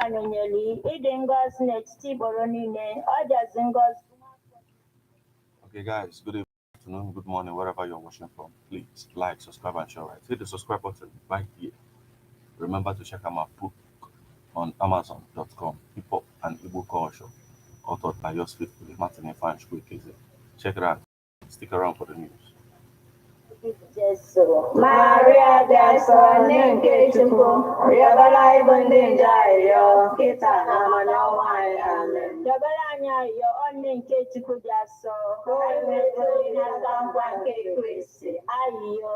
Okay, guys, good afternoon, good morning, wherever you're watching from. Please like, subscribe, and share. Right, hit the subscribe button right here. Remember to check out my book on Amazon.com. Hip Hop and Igbo Culture, authored by yours faithfully, Martin Fanch. Check it out. Stick around for the news. Maria Jason Nkechukwu Yabala Ibunde Jayo Kita na Manawai Amen. Yabala anya yo onne Nkechukwu Jaso Kaiwe Ina Kankwa Nkekwesi Ayo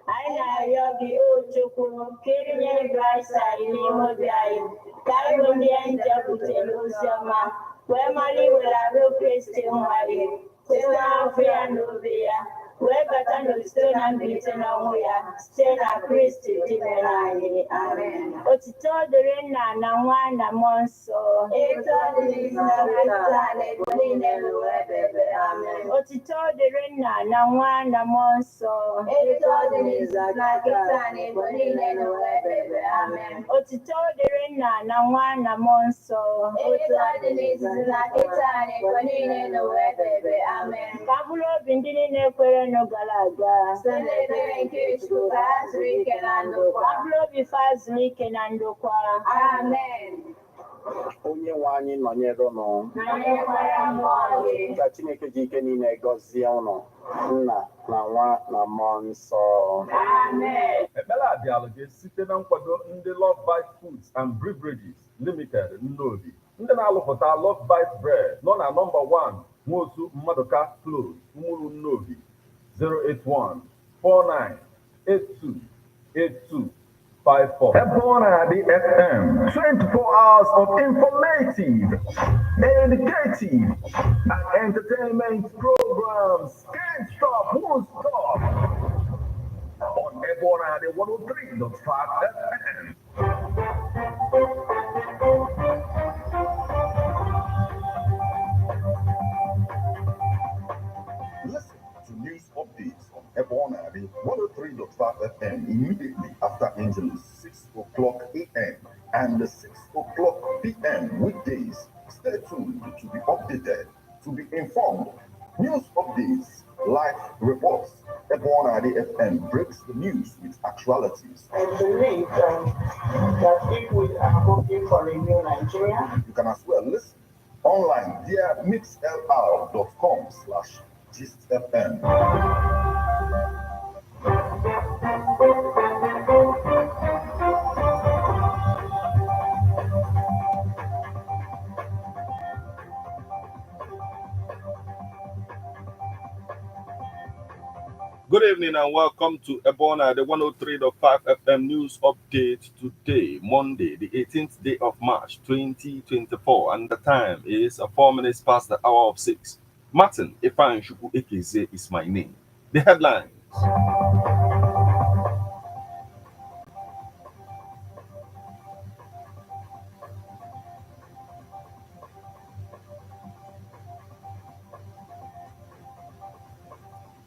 Aina Yogi Uchukwu Kirinye Brasa Ilimo Biayi Kaiwe Ndi Anja Kutelu Usioma Wemali Wela Kristi Mwari Sina Afia Nubia Webata no stone and beaten on we are still a Christy Divinity. Amen. Otito the Rena Nawana Monso. Otito the Rena Nawana Monso. Otito the Rena Nawana Monso. Kabulo Bindini no galaga. Sunday Nkechukwu Azrike Nandokwa. Ablobi Fazrike Nandokwa. Amen. Onye nwe anyị nọnyere ụnụ ka Chineke ji ike niile gọzie ụnụ nna na nwa na mmụọ nsọ. Amen. Ekpere abịalụ gị site na nkwado ndị Love Bite Foods and Beverages Limited Nnobi. Ndị na-alụpụta Love Bite Bread nọ na nọmba 1 Nwosu Mmaduka Close, Umuru Nnobi. 081-4982-8254. Ebona the FM, 24 hours of informative, educative, and entertainment programs. Can't stop, won't stop. On Ebona the 103.5 FM. Listen to news updates on Ebona, the 103.5 FM immediately after Angelus, 6 o'clock a.m. and 6 o'clock p.m. weekdays. Stay tuned to be updated, to be informed. News updates, live reports. Ebona, the FM breaks the news with actualities. I believe that if we are hoping for a new Nigeria, you can as well listen online via mixlr.com/GistFM. Good evening and welcome to Ebona, the 103.5 FM news update today, Monday, the 18th day of March, 2024, and the time is 4 minutes past the hour of 6. Martin Ifanshuku Ekeze is my name. The headlines.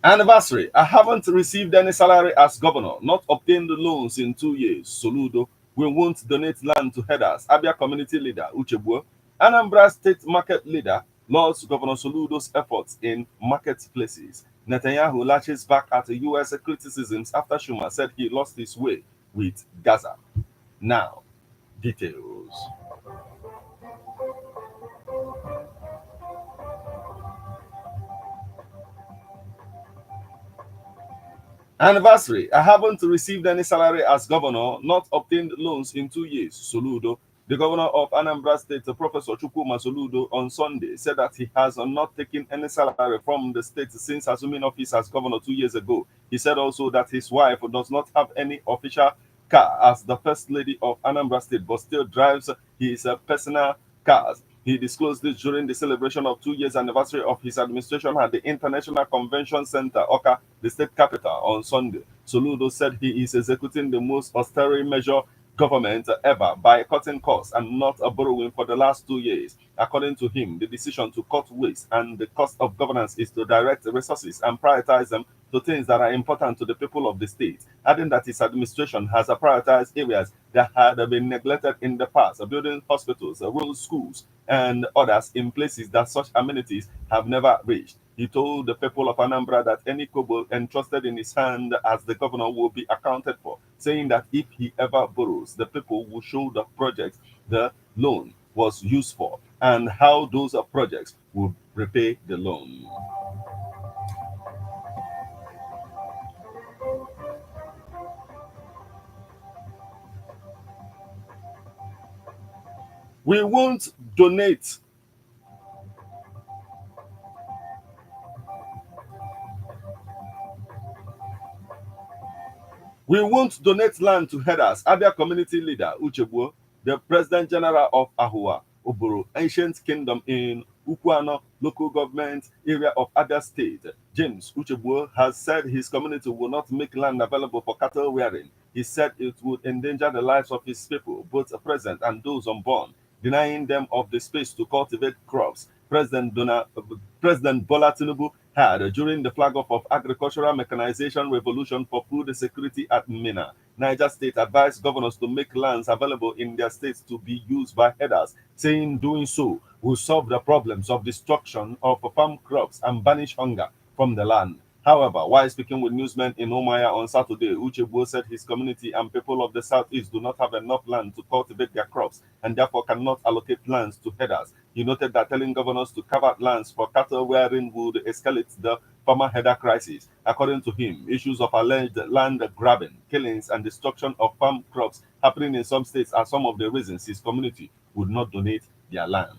Anniversary. I haven't received any salary as governor, not obtained loans in 2 years. Soludo. We won't donate land to headers. Abia community leader Uchebuo. Anambra state market leader lauds Governor Soludo's efforts in marketplaces. Netanyahu lashes back at the US criticisms after Schumer said he lost his way with Gaza. Now, details. Anniversary. I haven't received any salary as governor, not obtained loans in 2 years. Soludo. The governor of Anambra State, Professor Chukwuma Soludo, on Sunday said that he has not taken any salary from the state since assuming office as governor 2 years ago. He said also that his wife does not have any official car as the first lady of Anambra State, but still drives his personal cars. He disclosed this during the celebration of 2 years anniversary of his administration at the International Convention Center, Oka, the state capital, on Sunday. Soludo said he is executing the most austerity measure government ever by cutting costs and not borrowing for the last 2 years. According to him, the decision to cut waste and the cost of governance is to direct resources and prioritize them to things that are important to the people of the state, adding that his administration has prioritized areas that had been neglected in the past, building hospitals, rural schools, and others in places that such amenities have never reached. He told the people of Anambra that any kobo entrusted in his hand as the governor will be accounted for, saying that if he ever borrows, the people will show the project the loan was used for and how those projects will repay the loan. We won't donate land to herders. Abia community leader Uchebuo, the President General of Ahua, Oboro, ancient kingdom in Ukuano local government area of Abia State, James Uchebuo, has said his community will not make land available for cattle rearing. He said it would endanger the lives of his people, both present and those unborn, denying them of the space to cultivate crops. President Bola Tinubu had during the flag off of agricultural mechanization revolution for food security at Mina. Niger State advised governors to make lands available in their states to be used by herders, saying doing so will solve the problems of destruction of farm crops and banish hunger from the land. However, while speaking with newsmen in Omaya on Saturday, Uchegbu said his community and people of the southeast do not have enough land to cultivate their crops and therefore cannot allocate lands to herders. He noted that telling governors to carve out lands for cattle rearing would escalate the farmer herder crisis. According to him, issues of alleged land grabbing, killings, and destruction of farm crops happening in some states are some of the reasons his community would not donate their lands.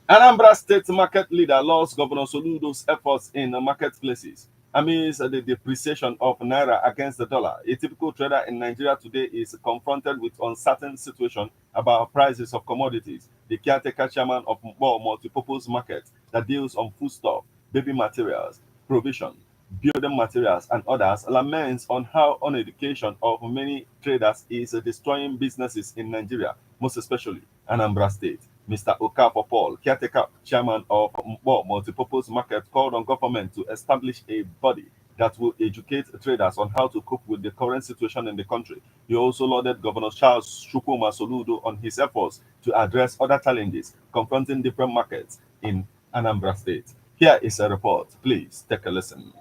Anambra State market leader lauds Governor Soludo's efforts in marketplaces amidst the depreciation of naira against the dollar. A typical trader in Nigeria today is confronted with uncertain situation about prices of commodities. The caretaker chairman of Mbo Multipurpose Market that deals on foodstuff, baby materials, provision, building materials, and others laments on how uneducation of many traders is destroying businesses in Nigeria, most especially Anambra State. Mr. Okafor Paul, caretaker chairman of Mbo Multipurpose Market, called on government to establish a body that will educate traders on how to cope with the current situation in the country. He also lauded Governor Charles Chukwuma Soludo on his efforts to address other challenges confronting different markets in Anambra State. Here is a report. Please take a listen.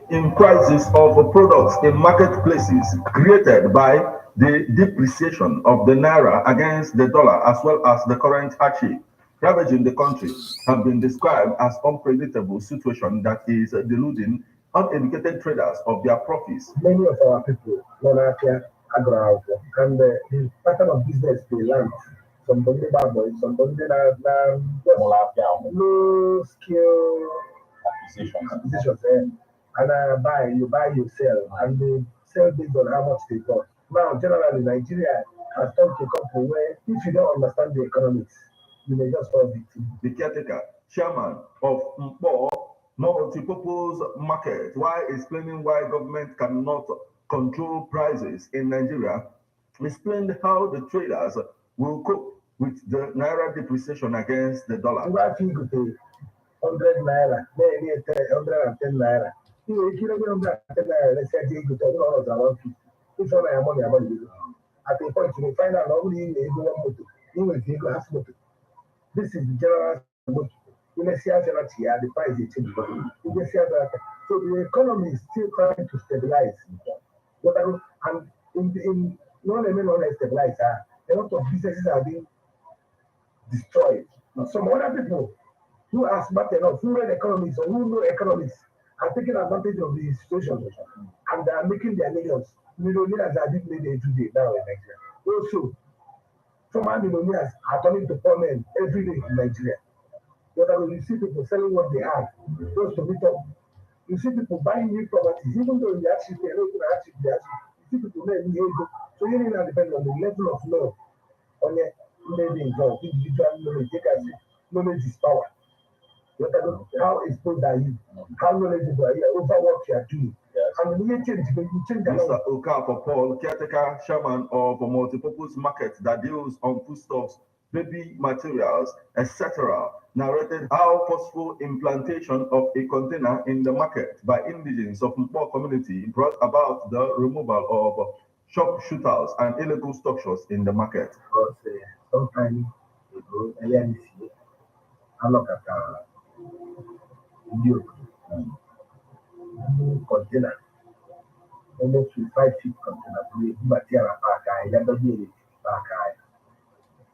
In prices of products in marketplaces created by the depreciation of the naira against the dollar as well as the current hardship ravaging the country have been described as unpredictable situation that is deluding uneducated traders of their profits. Many of our people don't have agriculture and the pattern of business they learn. Somebody bad boys, somebody that low skill acquisitions. And you buy, you sell, and they sell based on how much they got. Now, generally, Nigeria has come to a country where if you don't understand the economics, you may just fall victim. The caretaker chairman of Mbo Multipurpose Market, while explaining why government cannot control prices in Nigeria, explained how the traders will cope with the naira depreciation against the dollar. I think with 100 naira, maybe 110 naira. You know, 110 naira, let's say, you go to around 50. If you have money, at a point, you will find out only in the motor, you will have motor. This is the general motor. You may see the price is changing. You may see that. So the economy is still trying to stabilize. And in non stabilize, a lot of businesses are being destroyed. Some other people who are smart enough, who read economics or who know economics, are taking advantage of the situation and they are making their millions. Millionaires are being made today now in Nigeria. Also, former millionaires are turning to poor men every day in Nigeria. You see people selling what they have, just to meet up. You see people buying new properties, even though they actually they're not going to actually you see people making ego. So you need to depend on the level of law on maybe involved, individual knowledge, take as knowledge is power. How exposed are you? How knowledgeable are you over what you are doing? And when you change Mr. Okafor Paul, caretaker chairman of a multipurpose market that deals on foodstuffs, baby materials, etc., narrated how forceful implantation of a container in the market by indigenes of Mpo community brought about the removal of shop shooters and illegal structures in the market. Because sometime ago, earlier this year, I look at Europe, container, almost 5 feet container, we material back, I never did it back,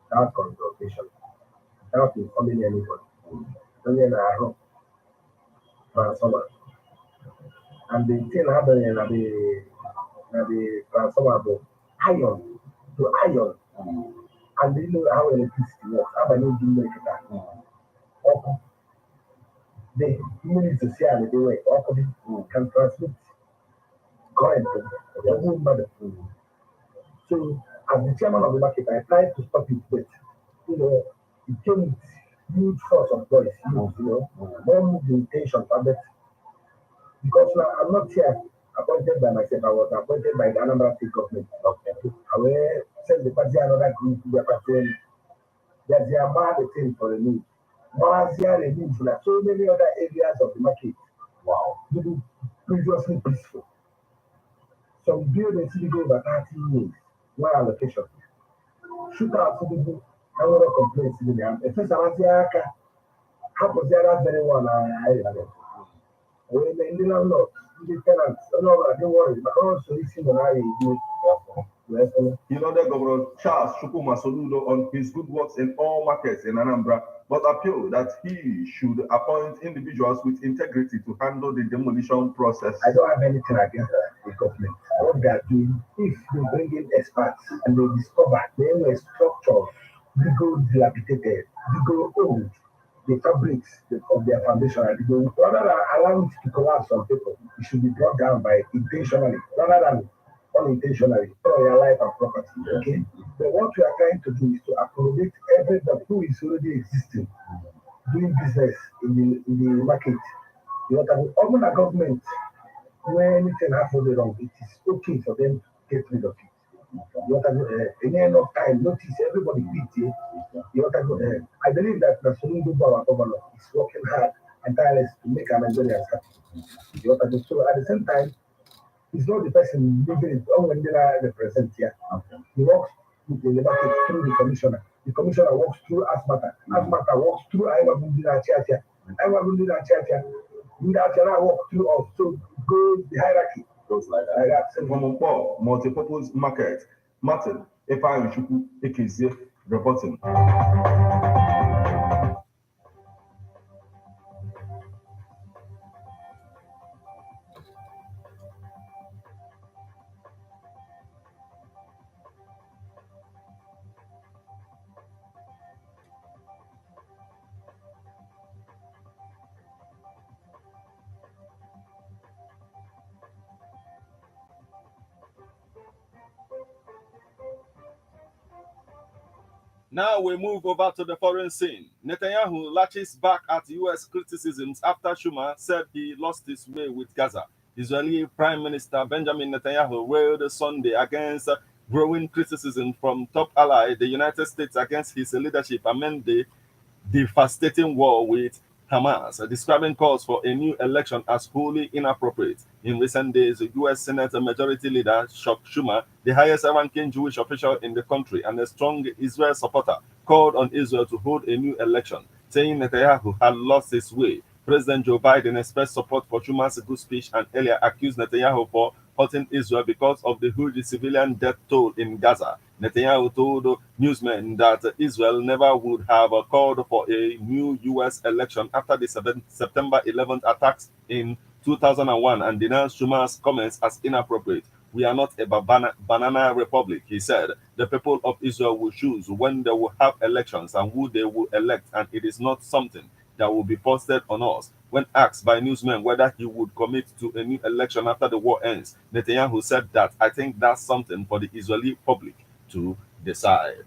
without consultation, without informing anybody. Only in our home, transformer. And the thing happening in the transformer, iron to iron. And you know how electricity works. How many do you make that? The minutes to see how they work, can transmit current to the whole body. So, as the chairman of the market, I tried to stop it, but it came with huge force of voice, more the intention of it. Because now I'm not here appointed by myself, I was appointed by the ANAMBRA state government. I will send the party another group to the party. There's a bad thing for the need. Malaysia removed from so many other areas of the market. Wow. Previously peaceful. Some buildings still go over 30 years. One allocation. Shoot out to people. I want to complain to them. If it's a Malaysia, how was the other very one? When the landlord, the tenants, don't worry, but also it's in the The Governor Charles Chukwuma Soludo on his good works in all markets in Anambra, but appealed that he should appoint individuals with integrity to handle the demolition process. I don't have anything against the government. What they are doing, if they bring in experts and they discover they were structures, they go dilapidated, they go old, the fabrics of their foundation, they go, rather than allow it to collapse on people, it should be brought down by intentionally, rather than unintentionally for your life and property. Okay? But what we are trying to do is to accommodate everybody who is already existing, doing business in the market. Even the government, when anything happens wrong, it is okay for them to get rid of it. In the end of time, notice everybody quit. I believe that the Soludo, our governor, is working hard and tireless to make our Nigerians happy. So at the same time, he's not the person living it. When they are represent here, he works with the market through the commissioner. The commissioner works through Asmata. Asmata works through Iwabundina Chacha. Iwabundina Chacha. Ndachana work through us. So goes the hierarchy. Goes like that. From Mpo, multipurpose market, Martin, Efa Chuku, Ekizie, reporting. Now we move over to the foreign scene. Netanyahu latches back at U.S. criticisms after Schumer said he lost his way with Gaza. Israeli Prime Minister Benjamin Netanyahu railed Sunday against growing criticism from top ally, the United States, against his leadership amid the devastating war with Hamas, describing calls for a new election as wholly inappropriate. In recent days, U.S. Senate Majority Leader Chuck Schumer, the highest-ranking Jewish official in the country and a strong Israel supporter, called on Israel to hold a new election, saying Netanyahu had lost his way. President Joe Biden expressed support for Schumer's good speech and earlier accused Netanyahu for hurting Israel because of the huge civilian death toll in Gaza. Netanyahu told newsmen that Israel never would have called for a new U.S. election after the September 11th attacks in 2001 and denounced Schumer's comments as inappropriate. We are not a banana republic, he said. The people of Israel will choose when they will have elections and who they will elect, and it is not something that will be foisted on us. When asked by newsmen whether he would commit to a new election after the war ends, Netanyahu said that, I think that's something for the Israeli public to decide.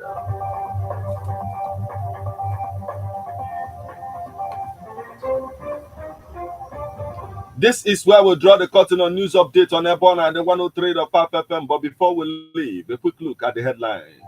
This is where we draw the curtain on news update on Airborne and the 103 of FM. But before we leave, a quick look at the headlines.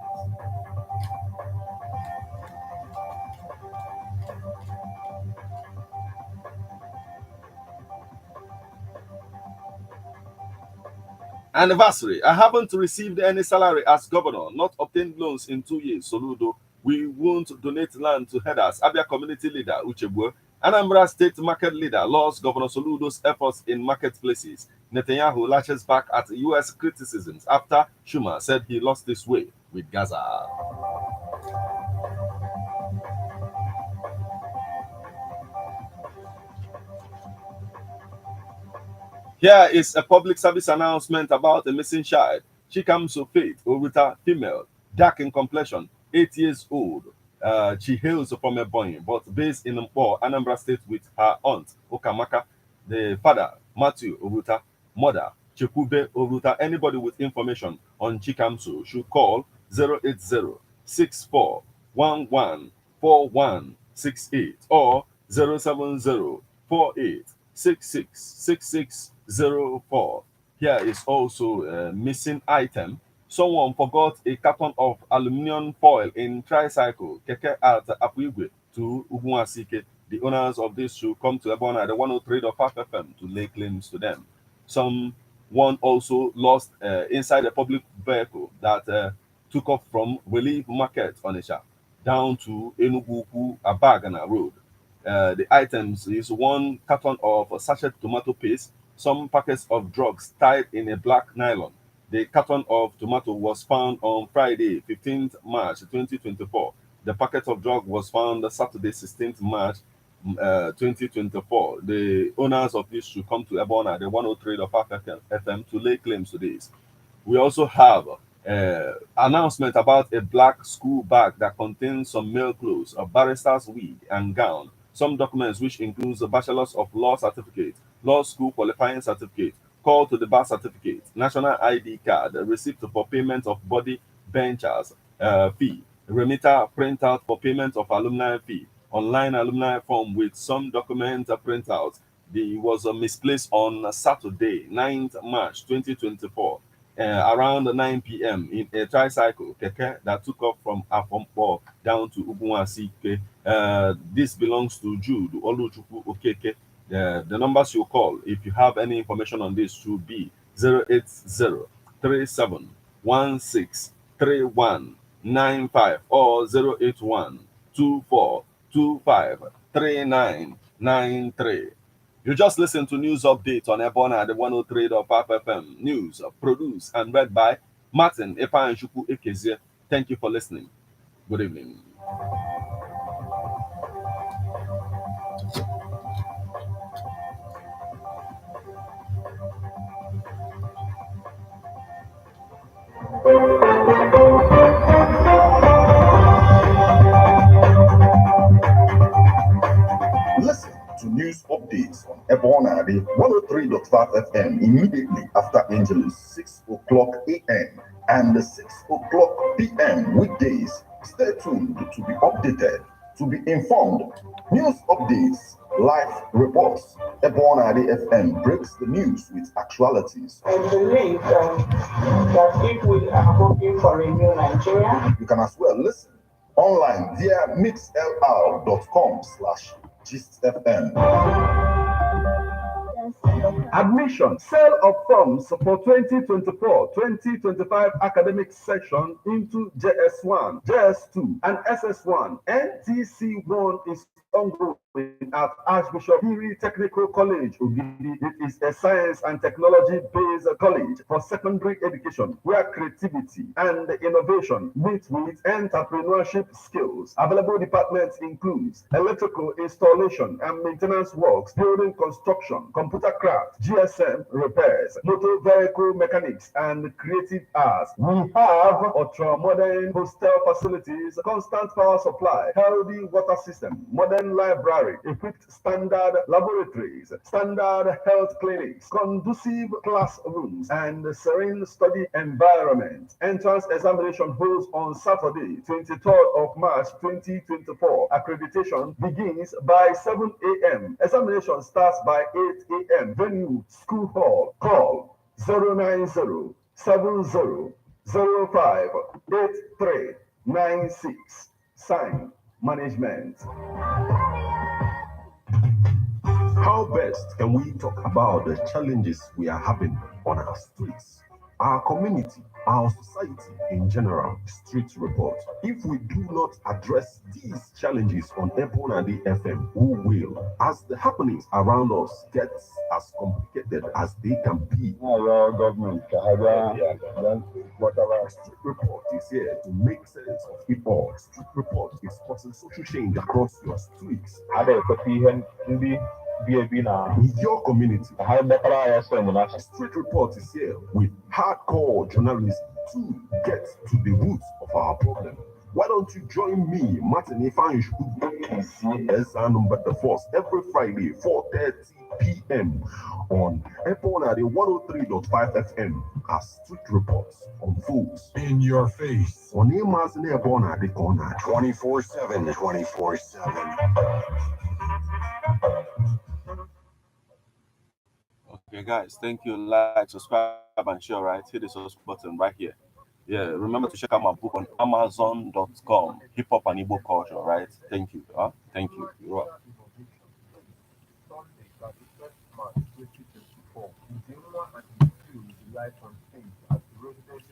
Anniversary. I haven't received any salary as governor, not obtained loans in 2 years. Soludo. We won't donate land to headers. Abia community leader Uchebue. Anambra state market leader lauds Governor Soludo's efforts in marketplaces. Netanyahu lashes back at US criticisms after Schumer said he lost his way with Gaza. Here is a public service announcement about a missing child. Chikamso Faith Oruta, female, dark in complexion, 8 years old. She hails from Ebonyi, but based in Mpo, Anambra State, with her aunt, Okamaka, the father, Matthew Oruta, mother, Chekube Oruta. Anybody with information on Chikamso should call 080 4168 or 070 666604. Here is also a missing item. Someone forgot a carton of aluminum foil in tricycle keke at Apuigwe to Uguasike. The owners of this should come to Ebona at the 103.5 FM to lay claims to them. Someone also lost inside a public vehicle that took off from Relief Market, Onitsha, down to Enugu Abagana Road. The items is 1 carton of sachet tomato paste, some packets of drugs tied in a black nylon. The carton of tomato was found on Friday, 15th March 2024. The packet of drug was found Saturday, 16th March 2024. The owners of this should come to Ebona, the 103.5 FM, to lay claims to this. We also have announcement about a black school bag that contains some male clothes, a barrister's wig and gown, some documents which includes a Bachelor's of Law certificate, law school qualifying certificate, call to the bar certificate, national ID card, a receipt for payment of body benchers fee, remitter printout for payment of alumni fee, online alumni form with some document printout. The was misplaced on Saturday, 9th March 2024. Around 9 p.m. in a tricycle keke that took off from Afompo down to Uguasike. This belongs to Jude Oluchukwu Okeke. The numbers you call if you have any information on this should be 080 3716 3195 or 081 2425 3993. You just listened to news update on Ebona at the 103.5 FM. News produced and read by Martin Epanjuku Ekezie. Thank you for listening. Good evening. Listen to news updates on Ebona, the 103.5 FM immediately after Angelus, 6 o'clock a.m. and 6 o'clock p.m. weekdays. Stay tuned to be updated, to be informed. News updates, live reports. Ebona FM breaks the news with actualities. I believe that if we are hoping for a new Nigeria, You can as well listen online via mixlr.com/GistFM. Admission, sale of forms for 2024-2025 academic session into JS1, JS2, and SS1. NTC1 is ongoing at Archbishop Hiri Technical College, Ogidi. It is a science and technology-based college for secondary education where creativity and innovation meet with entrepreneurship skills. Available departments includes electrical installation and maintenance works, building construction, computer craft, GSM repairs, motor vehicle mechanics, and creative arts. We have ultra-modern hostel facilities, constant power supply, healthy water system, modern library, equipped standard laboratories, standard health clinics, conducive classrooms, and serene study environment. Entrance examination holds on Saturday, 23rd of March 2024. Accreditation begins by 7 a.m. Examination starts by 8 a.m. Venue, School Hall. Call 090 70 05 8396. Sign, Management. How best can we talk about the challenges we are having on our streets, our community, our society in general? Street report. If we do not address these challenges on Ebonadi FM, who will? As the happenings around us get as complicated as they can be, Our government, whatever. Street report is here to make sense of it all. Street report is causing social change across your streets. In your community, Street Report is here with hardcore journalism to get to the roots of our problem. Why don't you join me, Martin Ifanj, number the force every Friday, 4:30 p.m. on Epona, the 103.5 FM as Street Reports unfolds in your face. On Emas and Epona, the corner 24/7, 24/7. Okay, guys, thank you. Like, subscribe, and share, right? Hit the subscribe button right here. Yeah, remember to check out my book on Amazon.com, Hip Hop and Igbo Culture, right? Thank you. Thank you. You're welcome. Sunday, 31st March 2024, Ujima and his crew will be live on stage at the Roosevelt